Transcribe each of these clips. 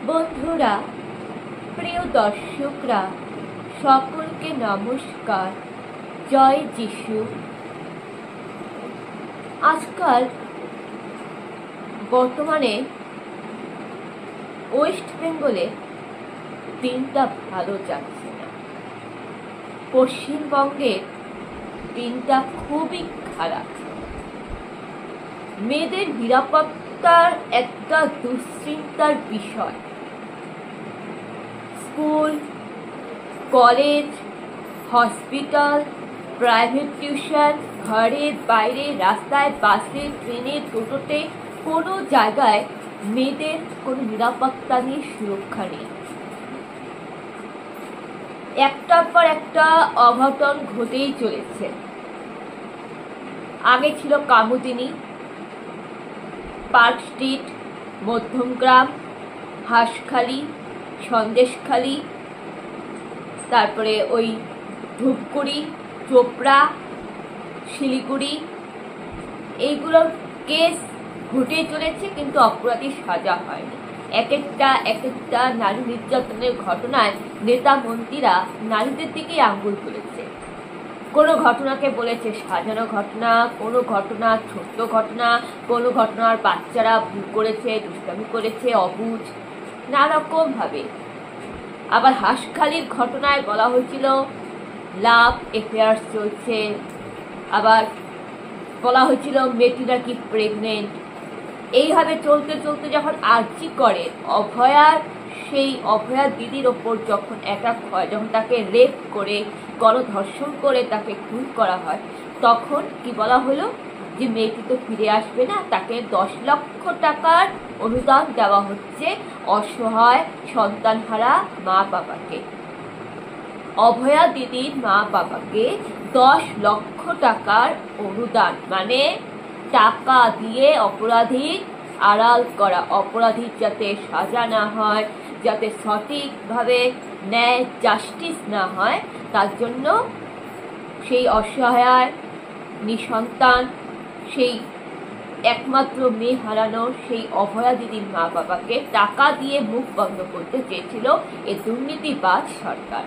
বন্ধুরা, প্রিয় দর্শকরা, সকলকে নমস্কার। জয় যিশু। আজকাল বর্তমানে ওয়েস্ট বেঙ্গলে দিনটা ভালো যাচ্ছে না। পশ্চিমবঙ্গের দিনটা খুবই খারাপ। মেয়েদের নিরাপত্তার একটা দুশ্চিন্তার বিষয়। School, college, hospital, private tuition, ঘরে বাইরে, রাস্তায়, বাসে, ট্রেনে, টোটোতে কোনো জায়গায় মেয়েদের কোনো নিরাপত্তা নেই, সুরক্ষা নেই। একটার পর একটা অঘটন ঘটেই চলেছে। আগে ছিল কামুদিনী, পার্ক স্ট্রিট, মধ্যমগ্রাম, হাঁসখালি, সন্দেশখালি, তারপরে ওই ধূপগুড়ি, চোপড়া, শিলিগুড়ি, এইগুলোর কেস ঘটে চলেছে, কিন্তু অপরাধী সাজা হয়নি। এক একটা নারী নির্যাতনের ঘটনায় নেতা মন্ত্রীরা নারীদের দিকেই আঙ্গুল তুলেছে। কোনো ঘটনাকে বলেছে সাজানো ঘটনা, কোনো ঘটনা ছোট্ট ঘটনা, কোনো ঘটনার বাচ্চারা ভুল করেছে, দুষ্টামি করেছে, অবুঝ, নানারকম ভাবে। আবার হাঁসখালির ঘটনায় বলা হয়েছিল লাভ অ্যাফেয়ার চলছে, আবার বলা হয়েছিল মেয়েটি নাকি প্রেগনেন্ট। এইভাবে চলতে চলতে যখন আর্জি করে সেই অভয়া দিদির ওপর যখন অ্যাটাক হয়, যখন তাকে রেপ করে গণধর্ষণ করে তাকে খুন করা হয়, তখন কি বলা হলো যে মেয়েটি তো ফিরে আসবে না, তাকে 10 লক্ষ টাকার অনুদান দেওয়া হচ্ছে অসহায় সন্তানহারা মা বাবাকে। অভয়া দিদির মা বাবাকে 10 লক্ষ টাকার অনুদান, মানে টাকা দিয়ে অপরাধীর আড়াল করা, অপরাধীর যাতে সাজা না হয়, যাতে সঠিকভাবে ন্যায় জাস্টিস না হয়, তার জন্য সেই অসহায় নিঃসন্তান, সেই একমাত্র মেয়ে হারানো সেই অভয়া দিদির মা বাবাকে টাকা দিয়ে মুখ বন্ধ করতে চেয়েছিল এই দুর্নীতিবাজ সরকার।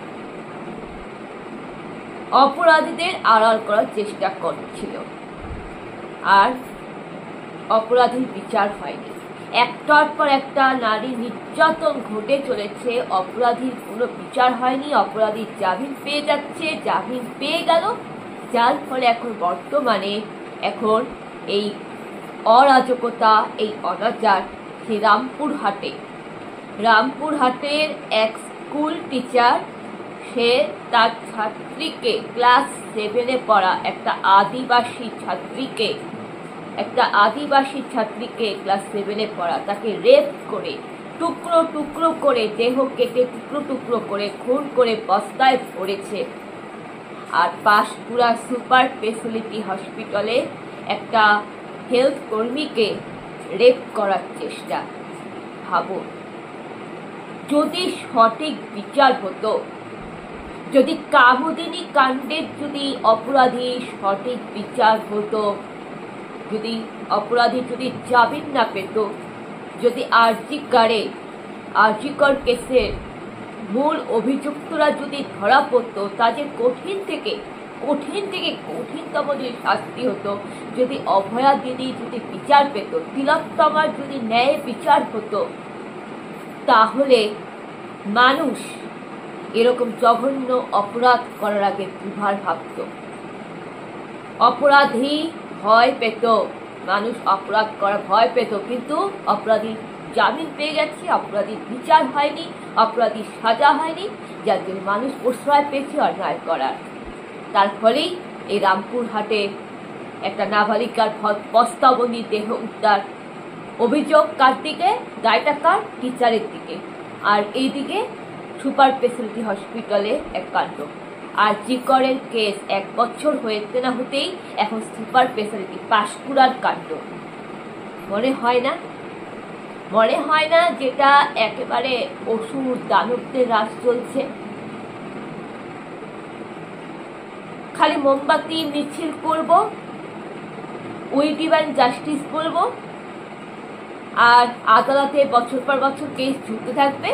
অপরাধীদের আড়াল করার চেষ্টা করছিল, আর অপরাধীর বিচার হয়নি। একটার পর একটা নারী নির্যাতন ঘটে চলেছে, অপরাধীর কোনো বিচার হয়নি। অপরাধীর জামিন পেয়ে যাচ্ছে, জামিন পেয়ে গেল, যার ফলে এখন বর্তমানে এই অরাজকতা, এই অনাচার রামপুরহাটের এক স্কুল টিচার, সে তার ছাত্রীকে, ক্লাস 7-এ পড়া একটা আদিবাসী ছাত্রীকে ক্লাস 7-এ পড়া, তাকে রেপ করে টুকরো টুকরো করে, দেহ কেটে টুকরো টুকরো করে খুন করে বস্তায় ভরেছে। আর পাঁশকুড়া সুপার স্পেশালিটি হসপিটালে একটা হেলথ কর্মীকে রেপ করার চেষ্টা। ভাবো, যদি সঠিক বিচার হতো, যদি কামুদিনী কাণ্ডের যদি অপরাধী সঠিক বিচার হতো, যদি অপরাধী যদি জামিন না পেত, যদি আরজিকর কেসের মূল অভিযুক্তরা যদি ধরা পড়তো, তাদের কঠিন থেকে কঠিনতম যদি শাস্তি হতো, যদি অভয়া দিদি যদি বিচার পেত, তিলোত্তমার যদি ন্যায় বিচার হতো, তাহলে মানুষ এরকম জঘন্য অপরাধ করার আগে দুবার ভাবত। অপরাধী ভয় পেত, মানুষ অপরাধ করার ভয় পেত, কিন্তু অপরাধী জামিন পেয়ে গেছে, অপরাধীর বিচার হয়নি, অপরাধীর সাজা হয়নি, যার জন্য মানুষ প্রশ্রয় পেয়েছে অন্যায় করার। তার ফলেই এই রামপুরহাটে একটা নাবালিকার বস্তাবন্দি দেহ উদ্ধার। অভিযোগ কার দিকে? দায়টা কার? টিচারের দিকে। আর এইদিকে সুপার স্পেশালিটি হসপিটালে এক কাণ্ড। আর জিকরের কেস 1 বছর হয়েছে না হতেই এখন সুপার স্পেশালিটি পাঁশকুড়ার কাণ্ড। মনে হয় না যেটা একেবারে অসুর দানবদের রাজ চলছে। খালি মোমবাতি মিছিল করব, উই ডিভাইন জাস্টিস বলবো, আর আদালতে বছর পর বছর কেস ঝুলতে থাকবে,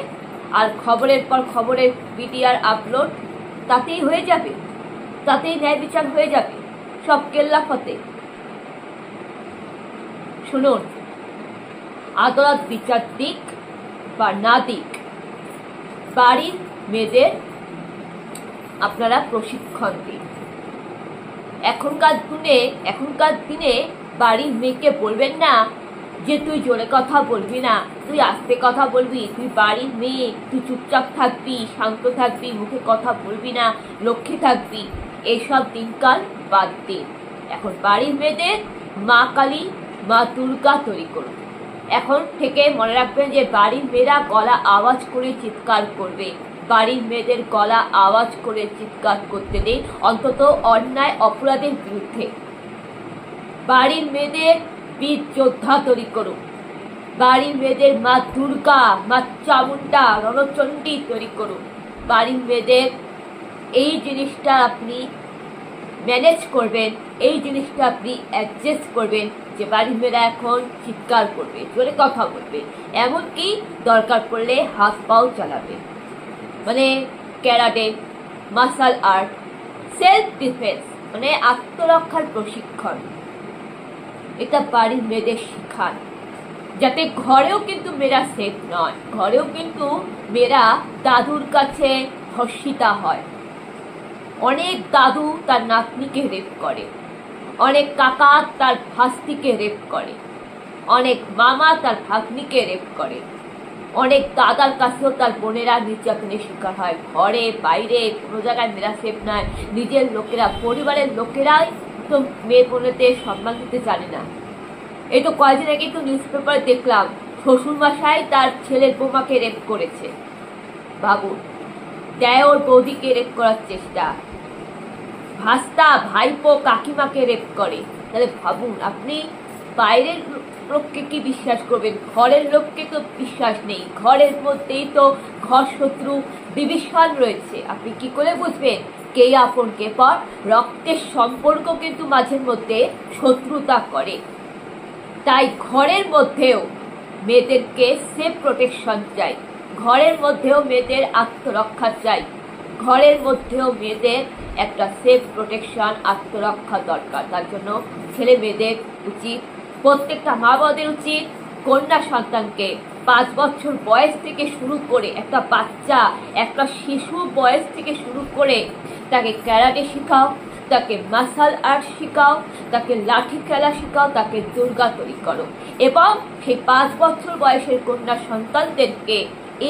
আর খবরের পর খবরের পিডিআর আপলোড, তাতেই হয়ে যাবে, তাতেই ন্যায় বিচার হয়ে যাবে, সব কেল্লাফতে। শুনুন, আদালত বিচার দিক বা না দিক, বাড়ির মেয়েদের আপনারা প্রশিক্ষণ দিন। এখনকার দিনে বাড়ির মেয়েকে বলবেন না যে তুই জোরে কথা বলবি না, তুই আস্তে কথা বলবি, তুই বাড়ির মেয়ে, তুই চুপচাপ থাকবি, শান্ত থাকবি, মুখে কথা বলবি না, লক্ষ্মী থাকবি। এইসব দিনকাল বাদ দিন। এখন বাড়ির মেয়েদের মা কালী, মা দুর্গা তৈরি করুন। এখন থেকে মনে রাখবেন যে বাড়ির মেয়েরা গলা আওয়াজ করে চিৎকার করবে। বাড়ির মেয়েদের গলা আওয়াজ করে চিৎকার করতে নেই, অন্তত অন্যায় অপরাধের বিরুদ্ধে। বাড়ির মেয়েদের বীর যোদ্ধা তৈরি করুন। বাড়ির মেয়েদের মা দুর্গা, মা চামুন্ডা, রণচণ্ডী তৈরি করুন। বাড়ির মেয়েদের এই জিনিসটা আপনি ম্যানেজ করবেন, এই জিনিসটা আপনি অ্যাডজাস্ট করবেন যে বাড়ির মেয়েরা এখন চিৎকার করবে, জোরে কথা বলবে, এমনকি দরকার পড়লে হাত পাও চালাবে। মানে karate, martial art, self defence, মানে আত্মরক্ষার প্রশিক্ষণ, এটা বাড়ির মেয়েদের শিখান, যাতে ঘরেও কিন্তু মেয়েরা সেফ নয়, ঘরেও কিন্তু মেয়েরা দাদুর কাছে ধর্ষিতা হয়। অনেক দাদু তার নাতনিকে রেপ করে, অনেক কাকা তার ভাস্তিকে রেপ করে, অনেক মামা তার ভাগ্নিকে রেপ করে, অনেক দাদার কাছেও তার বোনেরা নির্যাতনের শিকার হয়। ঘরে বাইরে কোনো জায়গায় মেয়েরা সেফ নয়। নিজের লোকেরা, পরিবারের লোকেরাই তো মেয়ে বোনেদের সম্মান দিতে জানে না। এই তো কয়েকদিন আগে তো নিউজ পেপারে দেখলাম শ্বশুরমশাই তার ছেলের বৌমাকে রেপ করেছে। বাবু দেওর বৌদিকে রেপ করার চেষ্টা, ভাস্তা ভাইপো কাকিমাকে রেপ করে। তাহলে ভাবুন, আপনি বাইরের লোককে কি বিশ্বাস করবেন? ঘরের লোককে তো বিশ্বাস নেই। ঘরের মধ্যেই তো ঘর শত্রু বিভীষণ রয়েছে। আপনি কি করে বুঝবেন কে আপন কে পর? রক্তের সম্পর্ক কিন্তু মাঝে মধ্যে শত্রুতা করে। তাই ঘরের মধ্যেও মেয়েদেরকে সেফ প্রোটেকশন চাই, ঘরের মধ্যেও মেয়েদের আত্মরক্ষা চাই, ঘরের মধ্যেও মেয়েদের একটা সেফ প্রোটেকশন, আত্মরক্ষা দরকার। তার জন্য ছেলে মেয়েদের উচিত, প্রত্যেকটা মা বাবাদের উচিত কন্যা সন্তানকে 5 বছর বয়স থেকে শুরু করে, একটা বাচ্চা, একটা শিশু বয়স থেকে শুরু করে তাকে ক্যারাটে শেখাও, তাকে মার্শাল আর্ট শেখাও, তাকে লাঠি খেলা শেখাও, তাকে দুর্গা তৈরি করো, এবং সেই 5 বছর বয়সের কন্যা সন্তানদেরকে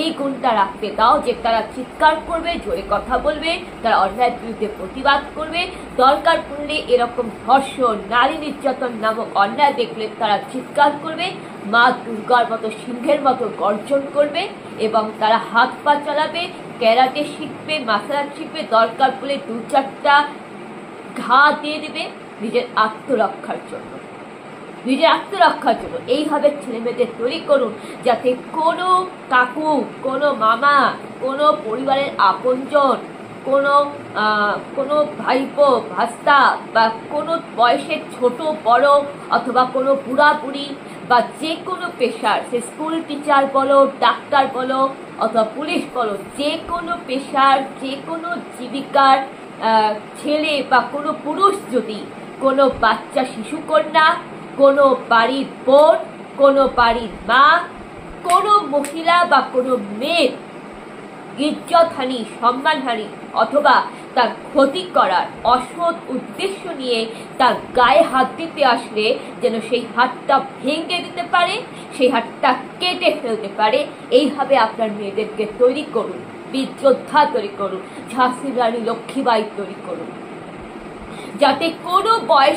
এই গুণটা রাখতে দাও যে তারা চিৎকার করবে, জোরে কথা বলবে, তারা অন্যায়ের বিরুদ্ধে প্রতিবাদ করবে, দরকার পড়লে এরকম ধর্ষণ, নারী নির্যাতন নামক অন্যায় দেখলে তারা চিৎকার করবে, মা দুর্গার মতো, সিংহের মতো গর্জন করবে, এবং তারা হাত পা চালাবে, ক্যারাটে শিখবে, মার্শাল আর্ট শিখবে, দরকার পড়লে 2-4টা ঘা দিয়ে দেবে নিজের আত্মরক্ষার জন্য, নিজের আত্মরক্ষার জন্য। এইভাবে ছেলে মেয়েদের তৈরি করুন যাতে কোনো কাকু, কোনো মামা, কোনো পরিবারের আপনজন, কোনো ভাইপো ভাস্তা বা কোনো বয়সের ছোট বড় অথবা কোনো বুড়া বুড়ি বা যে কোনো পেশার, সে স্কুল টিচার বলো, ডাক্তার বলো অথবা পুলিশ বলো, যে কোনো পেশার, যে কোনো জীবিকার ছেলে বা কোনো পুরুষ যদি কোনো বাচ্চা শিশুকন্যা, কোনো বাড়ির বোন, কোনো বাড়ির মা, কোনো মহিলা বা কোনো মেয়ের ইজ্জতহানি, সম্মানহানি অথবা তার ক্ষতি করার অসৎ উদ্দেশ্য নিয়ে তার গায়ে হাত দিতে আসলে যেন সেই হাতটা ভেঙে দিতে পারে, সেই হাতটা কেটে ফেলতে পারে। এইভাবে আপনার মেয়েদেরকে তৈরি করুন, বীর যোদ্ধা তৈরি করুন, ঝাঁসির রানী লক্ষ্মীবাই তৈরি করুন, যাতে কোনো বয়স